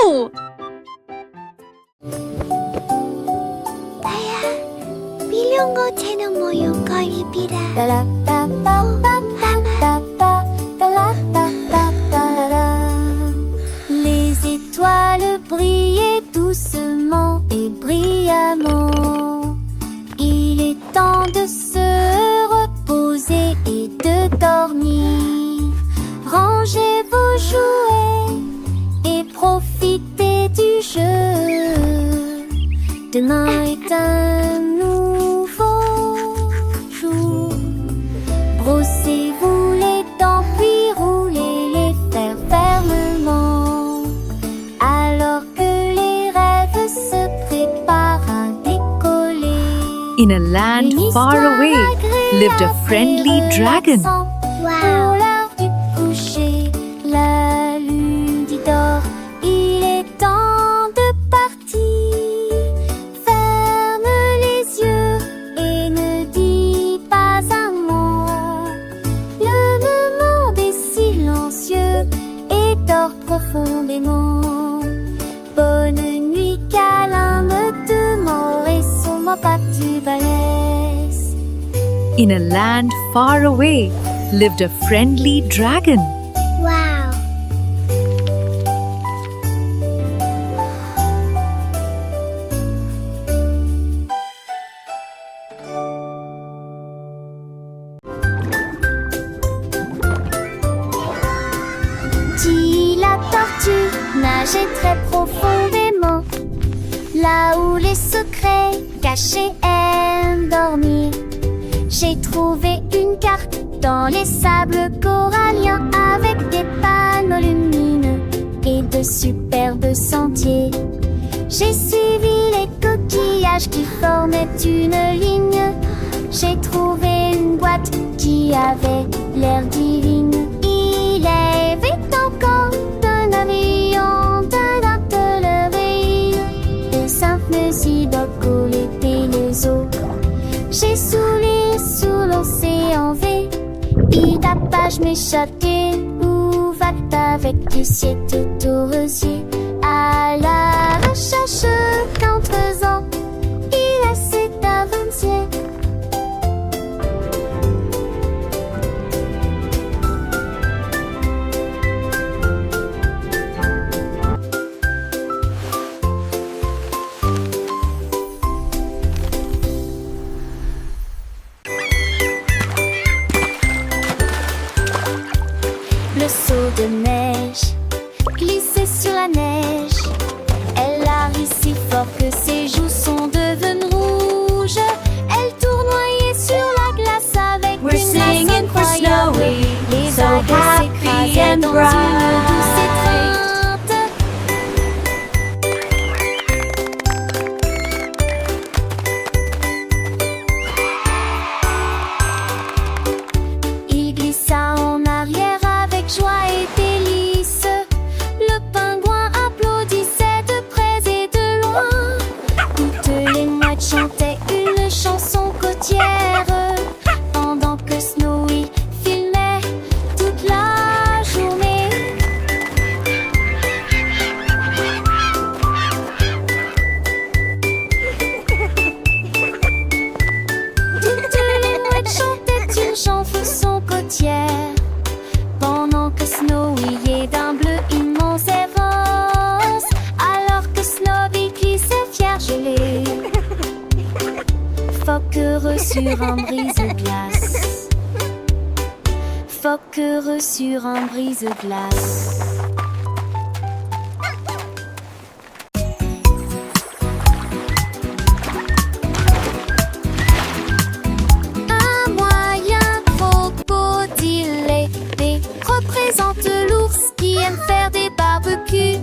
Aya, bilong ko tinong mo yung kaibira. Les étoiles brillaient doucement et brillamment. Il est temps de se reposer et de dormir. Rangez vos jouets et profitez du jeu. Demain est un nouveau jour. Brossez-vous les dents puis roulez les fers fermement. Alors que les rêves se préparent à décoller. In a land far away lived a friendly dragon. Wow. Pour l'heure du coucher, la lune dit dort. Il est temps de partir. Ferme les yeux et ne dis pas un mot. Le monde est silencieux et dort profondément. Bonne nuit, câlin de mort et sous-moi pas tu balèze. In a land far away lived a friendly dragon. Wow. Dit la tortue nageait très profondément, là où les secrets cachés aiment dormir. J'ai trouvé une carte dans les sables coralliens avec des panneaux lumineux et de superbes sentiers. J'ai suivi les coquillages qui formaient une ligne. J'ai trouvé une boîte qui avait l'air divine. Il avait encore d'un avion, d'un artillerie, de simples idoles étaient les eaux. J'ai soulé sous l'océan V, et tapage m'échappait. Où va-t-il avec du ciel tout au rosier? À la recherche qu'en faisant, il essaie d'avancer. Le seau de neige glissait sur la neige. Elle a ri si fort que ses joues sont devenues rouges. Elle tournoyait sur la glace avec We're une grâce singing for incroyable. Snowy, Les so vagues happy s'écrasaient and dans bright. une douce étreinte. Il glissa en arrière avec joie et délice. Le pingouin applaudissait de près et de loin. Toutes les mouettes chantaient une chanson côtière, pendant que Snowy filmait toute la journée. Toutes les mouettes chantaient une chanson côtière, pendant que Snowy est d'un bleu immense et rose. Alors que Snowy glissait fier gelé, phoque heureux sur un brise-glace. Phoque heureux sur un brise-glace. Un moyen crocodile représente l'ours qui aime faire des barbecues.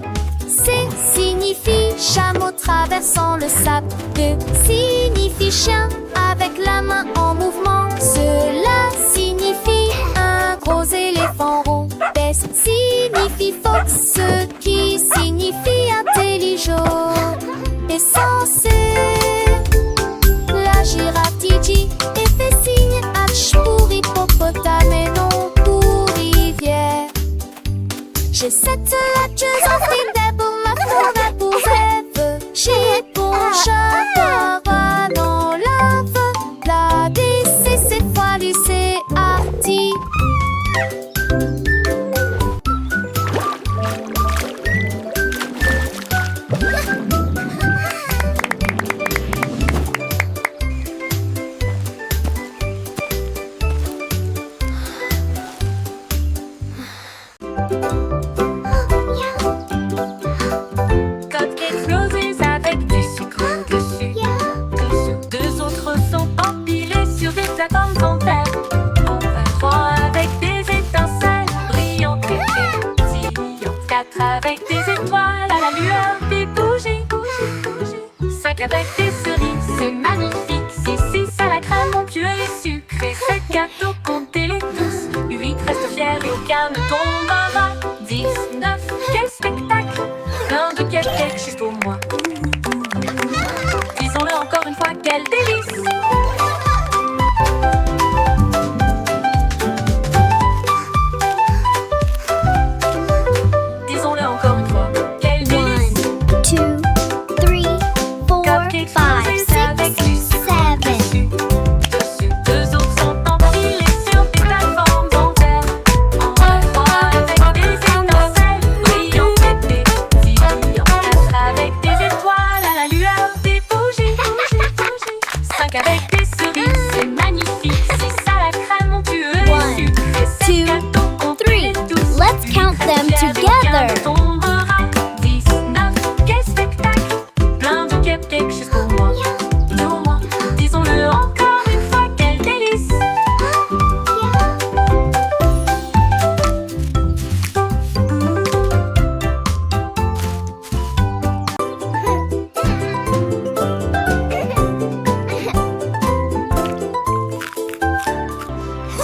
C signifie chameau traversant le sable. D signifie chien avec la main en mouvement. Cela signifie un gros éléphant rond. S signifie fox, ce qui signifie intelligent. Et censé la girafe dit et fait signe H pour hippopotame et non pour rivière. J'ai cette hâteuse en film pour ma On a pour rêve, j'ai pour chat, dans lave. La D, c'est fois lycée arty. Cupcakes roses avec du sucre dessus. Deux autres sont empilés sur des plateformes en verre. Enfin, trois avec des étincelles brillantes et pétillantes. Quatre avec des étoiles à la lueur des bougies. Cinq avec des cerises, c'est magnifique. Six à la crème onctueux et sucrée. Sept gâteaux, comptez-les tous. 8 restent fiers et aucun ne tombera. 10, 9, quel spectacle! Plein de cupcakes juste pour moi. Disons-le encore une fois, quel délice! Disons-le encore une fois, quel délice! 2, 3, 4, Cupcakes 5, roses avec du 6, sucre 7. dessus. Deux autres sont empilés sur des plateformes en verre. Trois avec des étincelles brillantes et pétillantes. Quatre avec des étoiles à la lueur des bougies. Cinq avec des cerises, c'est magnifique. Six à la crème onctueux et sucrée. Sept gâteaux, comptez-les tous. Let's count them Huit fiers et aucun together. ne tombera. 10, 9, quel spectacle! Plein de cupcakes juste pour moi. Pour moi. Disons-le encore une fois, quel délice!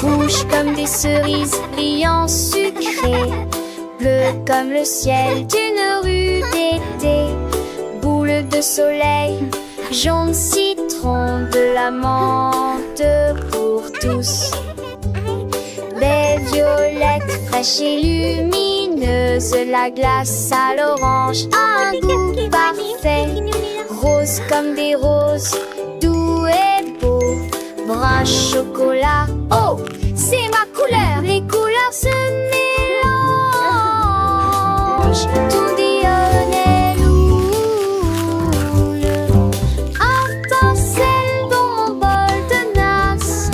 Rouge comme des cerises, brillant sucré. Bleu comme le ciel d'une rue d'été. Boule de soleil, jaune citron, de la menthe pour tous. Belle violette, fraîche et lumineuse. La glace à l'orange a un goût parfait. Rose comme des roses, doux et beau. Brun chocolat, oh, c'est ma couleur. Les couleurs se mélangent. Tout dionnel houle. Étincelle dans mon bol de nasse.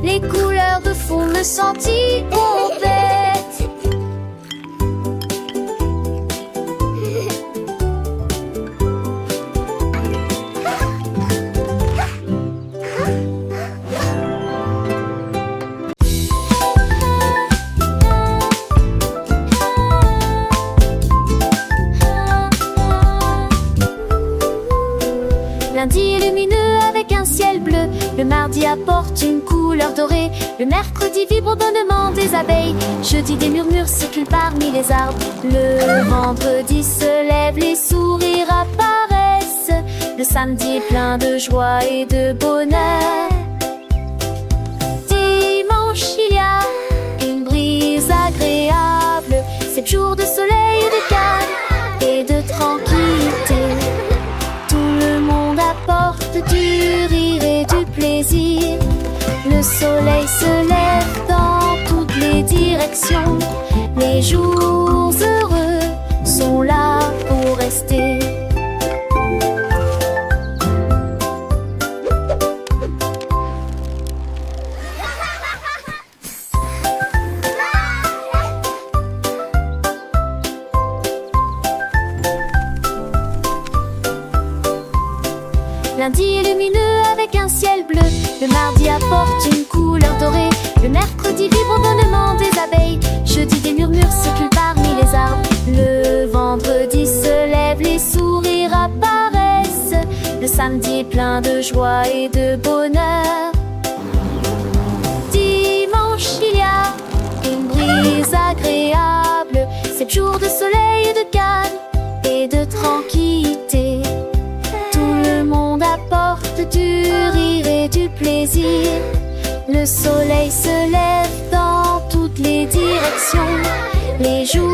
Les couleurs de fond me sentir bête. Lundi est lumineux avec un ciel bleu. Le mardi apporte une couleur dorée. Le mercredi vibre au bonnement des abeilles. Jeudi des murmures circulent parmi les arbres. Le vendredi se lève, les sourires apparaissent. Le samedi est plein de joie et de bonheur. Dimanche il y a une brise agréable. 7 jours de soleil et de calme et de tranquillité. Tout le monde apporte du rire et du plaisir. Le soleil se lève dans toutes les directions. Les jours heureux sont là pour rester. Lundi est lumineux avec un ciel bleu. Le mardi apporte une couleur dorée. Le mercredi vibre au bonnement des abeilles. Jeudi des murmures circulent parmi les arbres. Le vendredi se lève, les sourires apparaissent. Le samedi est plein de joie et de bonheur. Dimanche il y a une brise agréable. 7 jours de soleil et de calme et de tranquillité. Tout le monde apporte du rire et du plaisir. Le soleil se lève dans toutes les directions. Les jours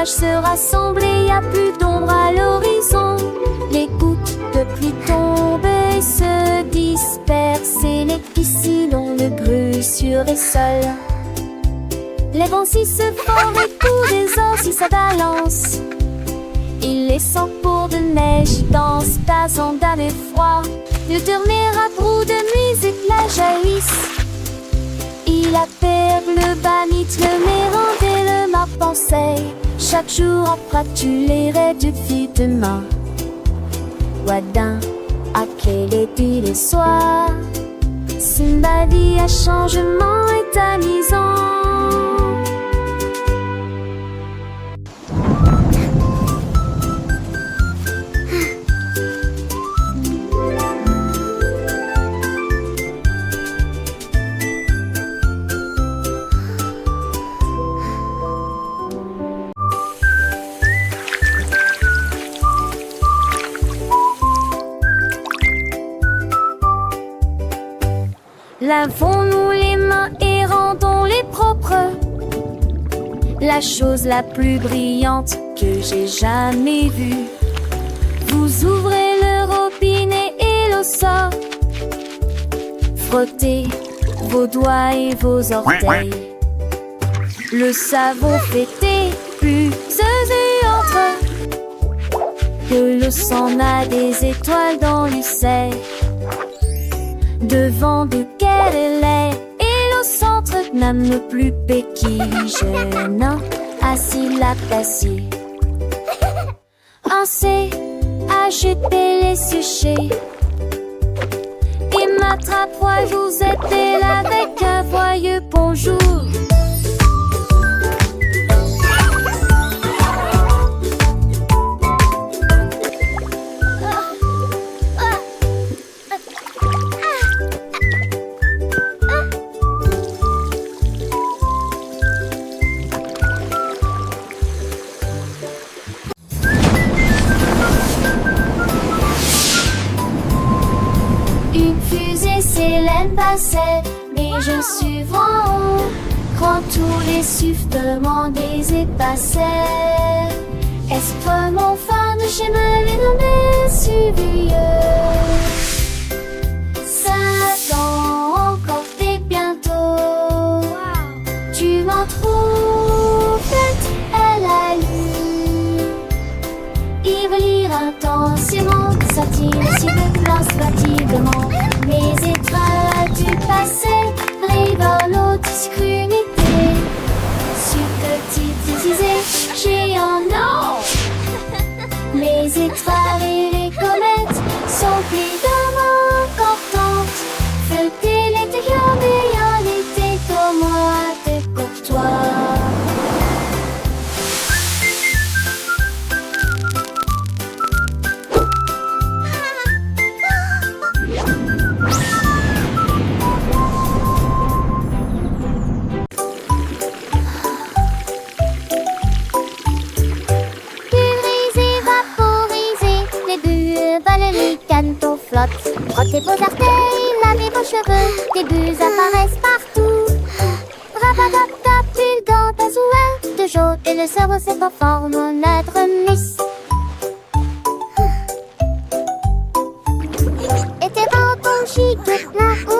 nuages se rassemblent et y a plus d'ombre à l'horizon. Les gouttes de pluie tombent et se dispersent et les piscines ont le bruit sur les sols. Les vents si se forment et tout désordre si ça balance. Il les sent pour de neige dansent, passant d'année froid. Le dernier abrou de musique la jaillisse. Il appelle le banit, le mérande et le ma pensée. Chaque jour en pratique les rêves depuis demain. Wadin, à quel est le soir? Simbadi à changement est amusant. Lavons-nous les mains et rendons-les propres. La chose la plus brillante que j'ai jamais vue. Vous ouvrez le robinet et l'eau sort. Frottez vos doigts et vos orteils. Le savon fait des bulles et entre. Que l'eau s'en a des étoiles dans l'usaire. Devant duquel elle est, et au centre n'aime le plus béquille jeune, assis la d'acier. Ainsi, agitez les sujets, et m'attrape, vous êtes là avec un joyeux bonjour. Passait, mais je suis en haut. Quand tous les sifflements des épassaient, est-ce que mon phare de chemin est nommé suivieux? Satan, encore et bientôt. Tu m'en trouves faite, elle a lu. Il veut lire intensément, satire si de place fatigement. Mes étoiles du passé brillent dans l'obscurité. Subtilité, géant, non. Les étoiles et les comètes sont évidemment importantes. Feuilleter les techniques et en été comme moi de courtois. Frottez vos artères, lavez vos cheveux, des bulles apparaissent partout. Rabatata, pull dans ta zouin de jaune et le cerveau s'est en forme notre miss. Et tes vents chic, là ou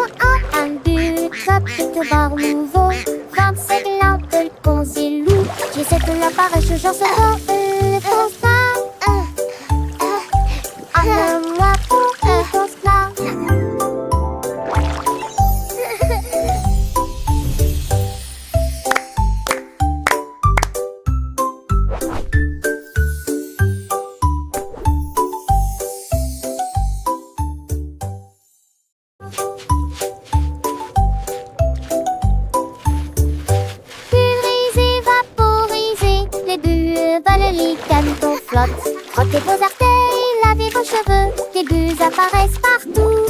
un but, chapitre bar nouveau. 25 lampes, le concilou, j'essaie de l'apparaître, j'en sais pas, le constat. Moi pour un constat. Pulvériser, vaporiser, les bulles volent, les canetons flottent. Frottez vos artères, lavez vos cheveux, des bulles apparaissent partout.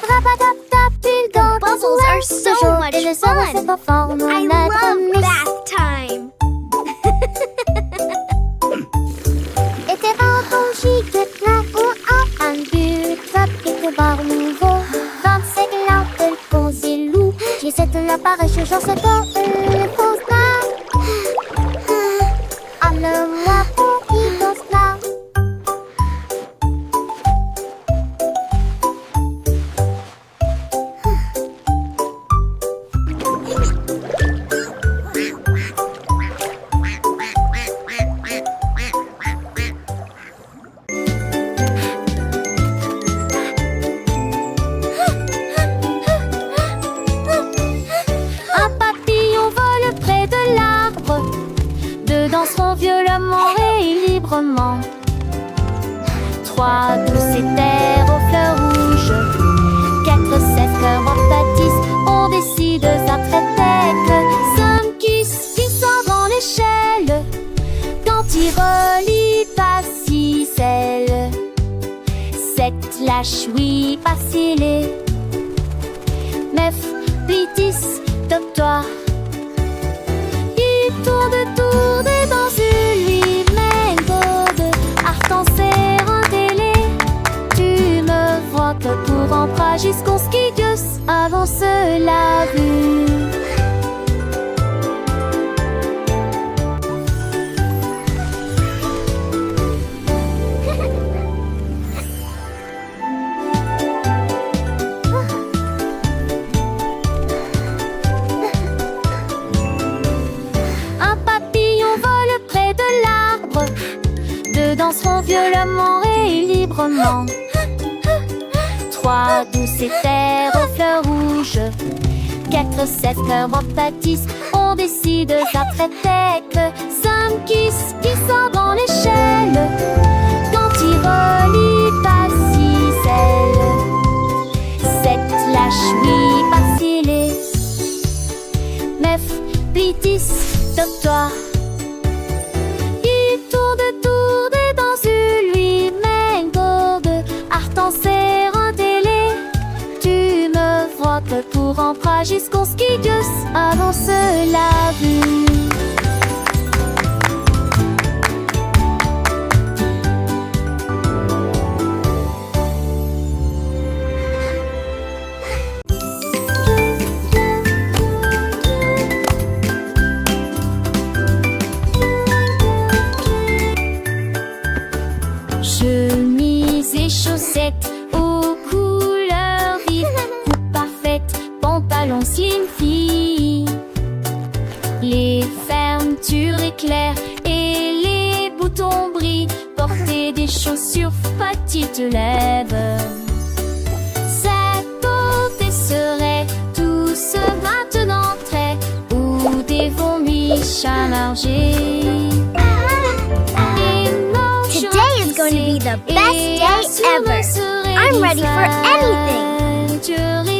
Rabatata, pull dans ta zouin de jaune et le cerveau s'est en forme notre miss. Bath time. Et tes vents chic, là ou un but, chapitre bar nouveau. 25 lampes, le concilou, j'essaie de l'apparaître, j'en sais pas, le constat. 3 douces éthers aux fleurs rouges, 4 7 cœurs en pâtisse, on décide ça très tête. 5 qui sort dans l'échelle, quand il relie pas si celle. 7 lâche oui pas scellé, 9 10 top-toi. Il tourne dans lui mène Artan serre un délai. Tu me vois que pour en bras jusqu'au skidius avance la vue. Danseront violemment et librement. 3 douces éthers aux fleurs rouges, 4 7 cœurs en pâtisse, on décide ça très tête. 5 qui sort dans l'échelle, quand il relie pas si celle. 7 lâche oui pas scellé, 9 10 top-toi. Pour en bras jusqu'au skidius avance la vue. Chemise et chaussettes aux couleurs vives, pantalon slim fit. Les fermetures éclairent et les boutons brillent. Porter des chaussures petites lèvres. Cette beauté serait tous maintenant très, ou des vomis chamargés. Today is going to be the best day ever. I'm ready for anything.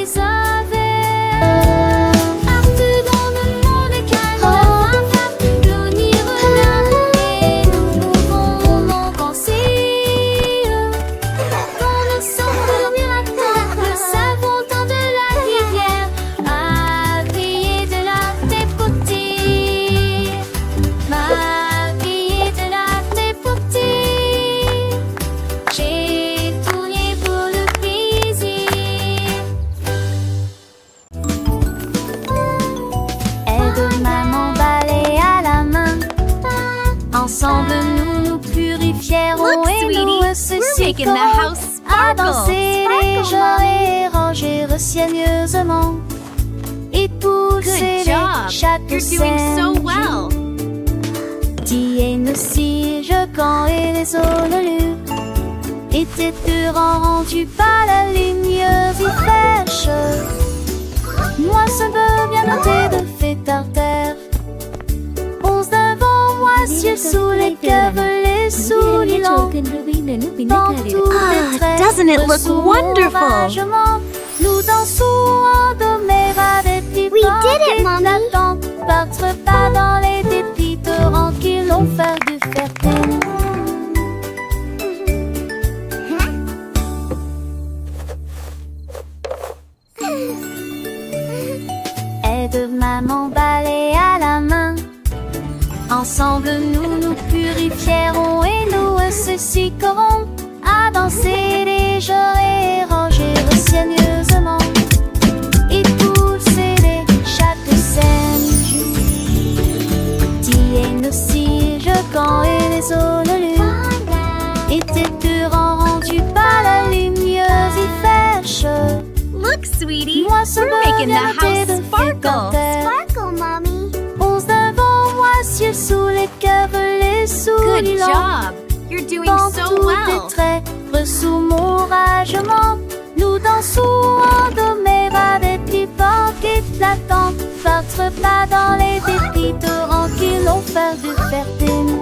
Ensemble nous nous purifierons. Look, et sweetie, nous we're making the house à sparkle. danser légers et ranger soigneusement et pousser Good job. chaque You're doing so scène. well. Tienne aussi, je camp et les ololus étaient rendus par la ligne fraîche. Moi, ça veut bien noter de fait par terre. 11 devant moi, ciel sous les cœurs, les souliers longs. Dans tous les traits, doesn't it look sous wonderful? l'oragement, nous dansons en doméra des petits We did it, Mommy. Battre pas dans les dépits torrents qui l'ont fait du fertile. Aide maman balai à la main. Ensemble nous nous purifierons et nous associerons à danser légers et ranger soigneusement et pousser chaque scène. Tienne aussi, je camp et les ololus étaient rendus par la lumineuse et fraîche. Look, sweetie, Moi, ça we're me making the vient house de sparkle. Sparkle, Mommy. 11 devant moi, ciel sous les cœurs, les souliers Good longs. job. You're doing Dans so tous well. tes traits, sous mon ragement, nous dansons en doméra des petits porcs éclatants. Battre pas dans les dépits torrents qui l'ont fait du fertile.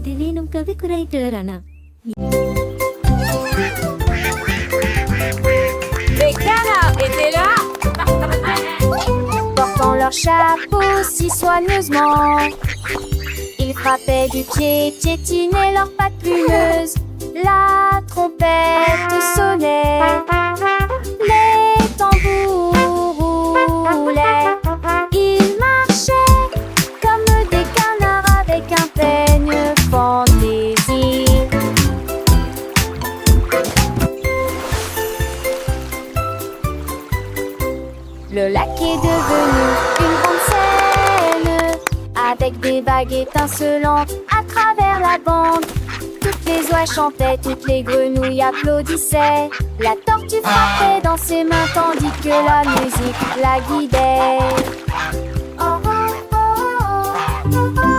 இதுவே நம் கவிக்கு ரைட்டர் ஆனா Portant leur chapeau si soigneusement, ils frappaient du pied, piétinaient leurs pattes plumeuses. La trompette sonnait, les tambours roulaient. Ils marchaient comme des canards avec un peigne fantaisie. Le lac est devenu une grande scène, avec des vagues étincelantes à travers la bande. Toutes les oies chantaient, toutes les grenouilles applaudissaient. La tortue frappait dans ses mains tandis que la musique la guidait. Oh, oh, oh, oh, oh, oh.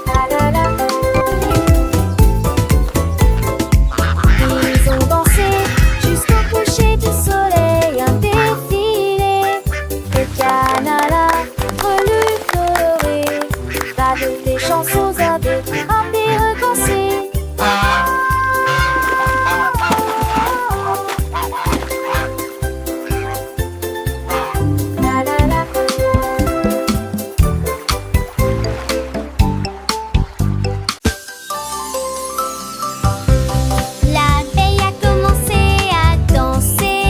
La, la, la. Ils ont dansé jusqu'au coucher du soleil, un défilé de canala, relus colorés, avec des chansons à des rapés recensés. La la la. La veille a commencé à danser.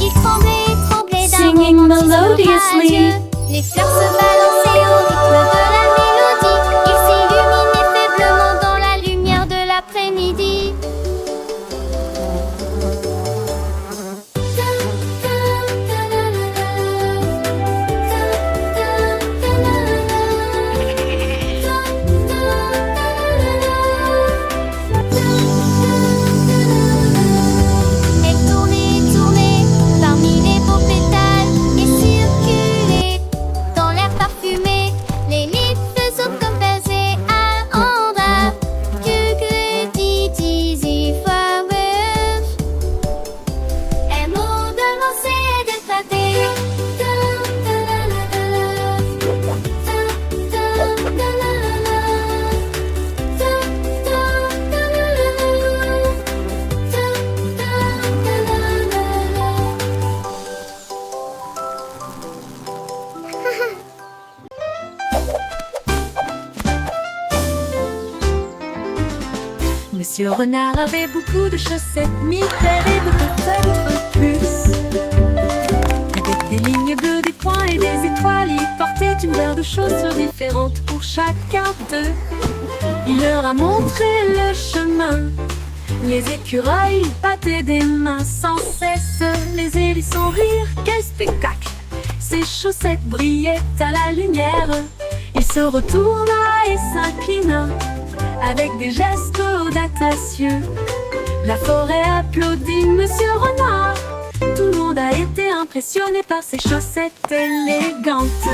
Il tremblait, tremblait d'un Singing romantisme melodiously. radieux. Les fleurs se balançaient au rythme de la mélodie. Ils s'illuminaient faiblement dans la lumière de l'après-midi. Elle tournait, tournait parmi les beaux pétales et circulait dans l'air parfumé. Les livres comme baisers à Andra, que didi flowers. Un mot de lancer et d'éclater. Monsieur Renard avait beaucoup de chaussettes, mille paires et peut-être plus. Avec des lignes bleues, des points et des étoiles, il portait une paire de chaussures différentes pour chacun d'eux. Il leur a montré le chemin. Les écureuils battaient des mains sans cesse. Les hérissons rirent, quel spectacle! Ses chaussettes brillaient à la lumière. Il se retourna et s'inclina avec des gestes audacieux. La forêt applaudit Monsieur Renard. Tout le monde a été impressionné par ses chaussettes élégantes.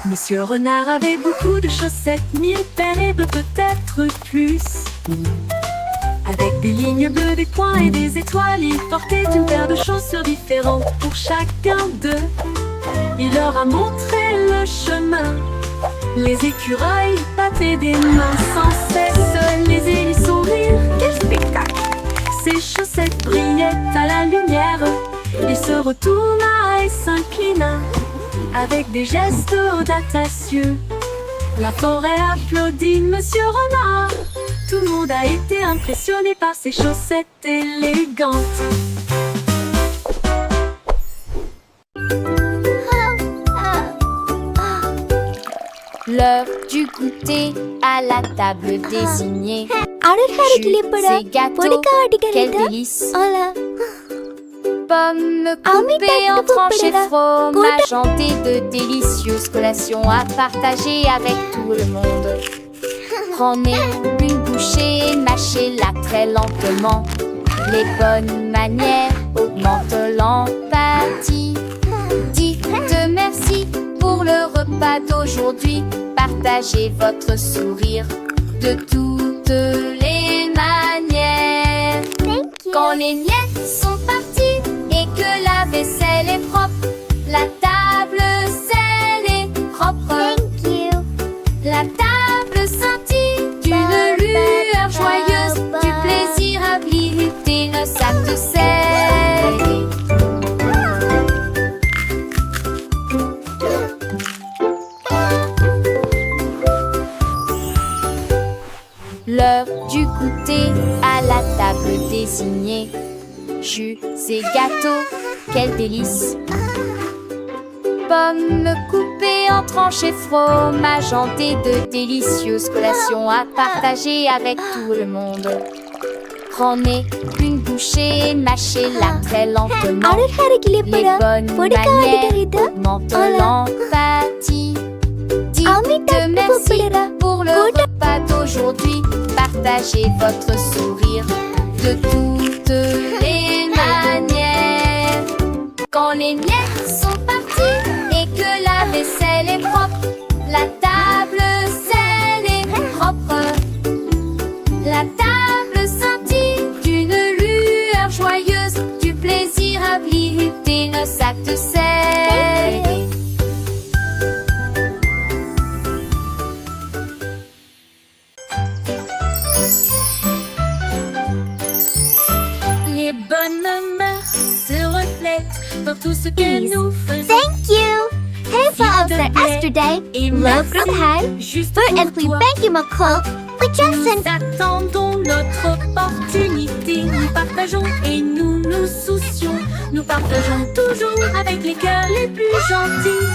Monsieur Renard avait beaucoup de chaussettes, mille paires et peut-être plus. Avec des lignes bleues, des points et des étoiles, il portait une paire de chaussures différentes pour chacun d'eux. Il leur a montré le chemin. Les écureuils battaient des mains sans cesse. Les hérissons rirent, quel spectacle! Ses chaussettes brillaient à la lumière. Il se retourna et s'inclina avec des gestes audacieux. La forêt applaudit Monsieur Renard. Tout le monde a été impressionné par ses chaussettes élégantes. L'heure du goûter à la table désignée. Ces gâteaux, quel délice! Pommes coupées en tranches et fromage, chanter de délicieuses collations à partager avec tout le monde. Prenez une bouchée, mâchez-la très lentement. Les bonnes manières augmentent l'empathie. Dites merci pour le repas d'aujourd'hui. Partagez votre sourire de toutes les manières. Quand les miettes sont parties et que la vaisselle est propre, la table scelle est propre. La table scintille d'une lueur joyeuse, du plaisir à visiter le sac de sel. L'heure du goûter à la table désignée. Jus et gâteaux, quel délice! Pommes coupées en tranches et fromage hanté, de délicieuses collations à partager avec tout le monde. Prenez une bouchée, mâchez-la très lentement. Les bonnes manières augmentent l'empathie. Dites merci pour le repas d'aujourd'hui. Partagez votre sourire de toutes les manières. Quand les miettes sont parties et que la vaisselle est propre, la table scelle est propre. La table scintille d'une lueur joyeuse, du plaisir à visiter le sac de sel. Les bonnes mœurs se reflètent dans tout ce que nous faisons. Thank you. Hej för yesterday. Love from high. Juste För pour en fly toi, thank you McCall. We just nous attendons notre opportunité. Nous partageons et nous nous soucions. Nous partageons toujours avec les cœurs les plus gentils.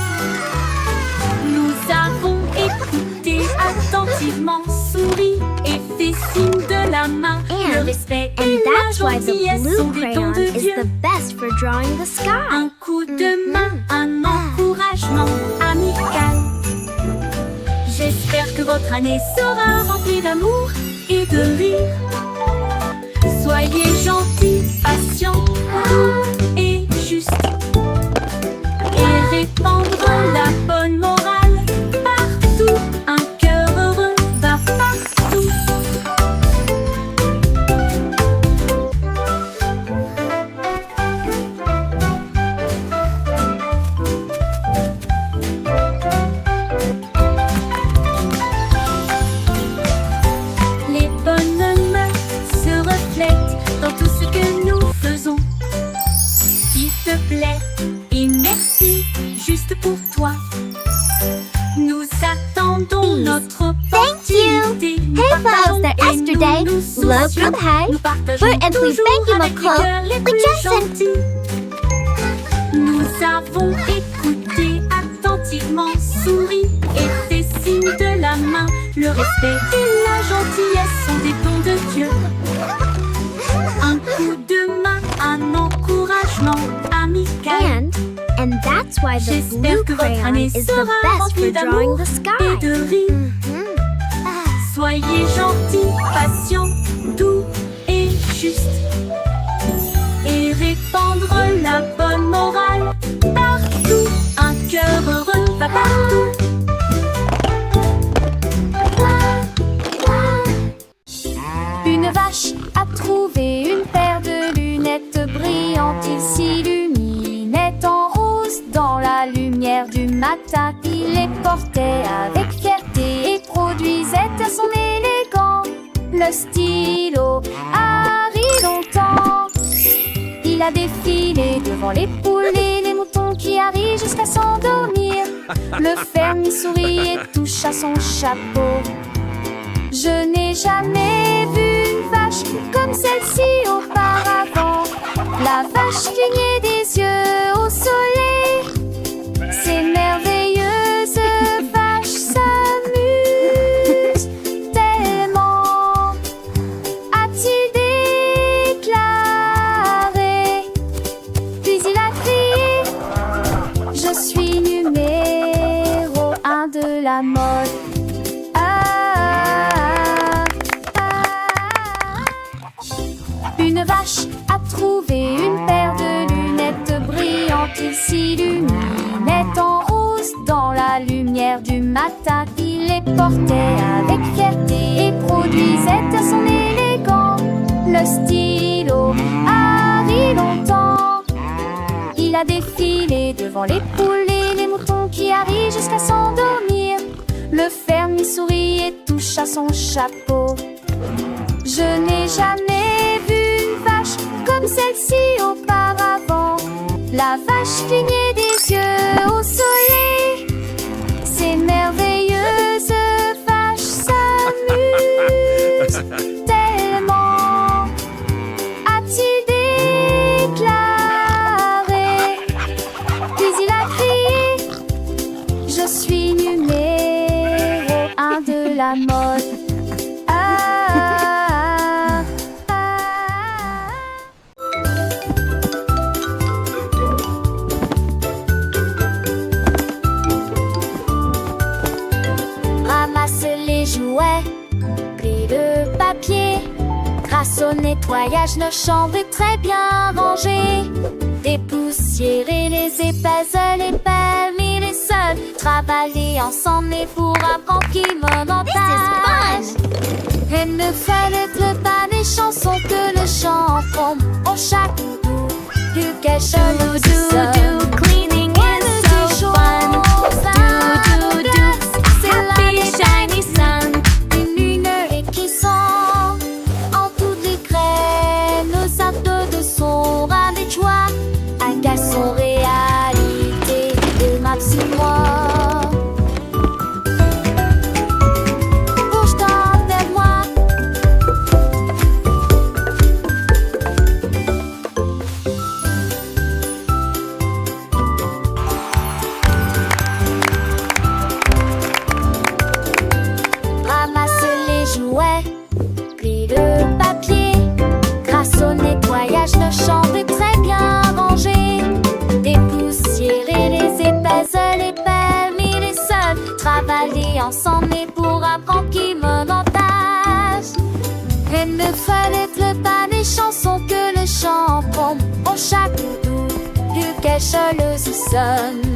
Nous avons écouté attentivement, souri et fait signe de la main. Le respect et la that's why the gentillesse sont blue des dons crayon de is Dieu. the best for drawing the sky. Un coup de main, un encouragement amical. J'espère que votre année sera remplie d'amour et de rire. Soyez gentils, patients, doux et justes. Et répandre la bonne morale partout. Un cœur heureux va partout. Les bonnes mœurs se reflètent dans tout ce que nous faisons. S'il te plaît et merci, juste pour toi. Nous attendons notre opportunité. Nous Hey, partageons folks, that et yesterday, nous nous love soucions. from high. Nous partageons For and we toujours thank you, avec les McCall. cœurs les We plus just sent- gentils. Nous avons écouté attentivement, souri et fait signe de la main. Le respect et la gentillesse sont des dons de Dieu. Un coup de main, un encouragement amical. And that's why the J'espère blue que votre crayon année is the sera best remplie for drawing d'amour the et sky. de rire. Soyez gentils, patients, doux et justes. Et répandre la bonne morale partout. Un cœur heureux va partout. Une vache a trouvé une paire de lunettes brillantes. Il s'illuminait en rose dans la lumière du matin. Il les portait avec fierté et produisait à son élégant le stylo Harry longtemps. Il a défilé devant les poules et les moutons qui arrivent jusqu'à s'endormir. Le fermier sourit et touche à son chapeau. Je n'ai jamais vu une vache comme celle-ci auparavant. La vache clignait des yeux au soleil. Ces merveilleuses vaches s'amusent tellement, a-t-il déclaré. Puis il a crié: je suis numéro 1 de la mode. Ah, et une paire de lunettes brillantes. Il s'illuminait en hausse dans la lumière du matin. Il les portait avec fierté et produisait à son élégant le stylo Harry longtemps. Il a défilé devant les poules et les moutons qui arrivent jusqu'à s'endormir. Le fermier sourit et touche à son chapeau. Je n'ai jamais vu une vache comme celle-ci auparavant. La vache clignait des yeux au soleil. Ces merveilleuses vaches s'amusent tellement, a-t-il déclaré. Puis il a crié: je suis numéro 1 de la mode. Ramasse les jouets, plie le papier. Grâce au nettoyage, nos chambres est très bien rangées. Dépoussiérer les épaisseurs, les permis, les seuls. Travailler ensemble et pour apprendre qui monotage. Et ne fallait pas des chansons que le chant tombe. On chaque bout du quelque chose de Cleaning is so fun. Happy shiny sun. Une lune qui sent en toutes les graines. Nos actes de son ras de joie. Un garçon réalité de Maximois. Bouge-toi vers moi. Ramasse les jouets, plie le papier. Grâce au nettoyage, nos chambres est très bien rangées. Dépoussiérer les épaisseurs, les permis, les seuls. Travailler ensemble et pour apprendre qui monotage. Et ne fallait pas des chansons que le chant pompe. On chaque bout du quelque chose sonne.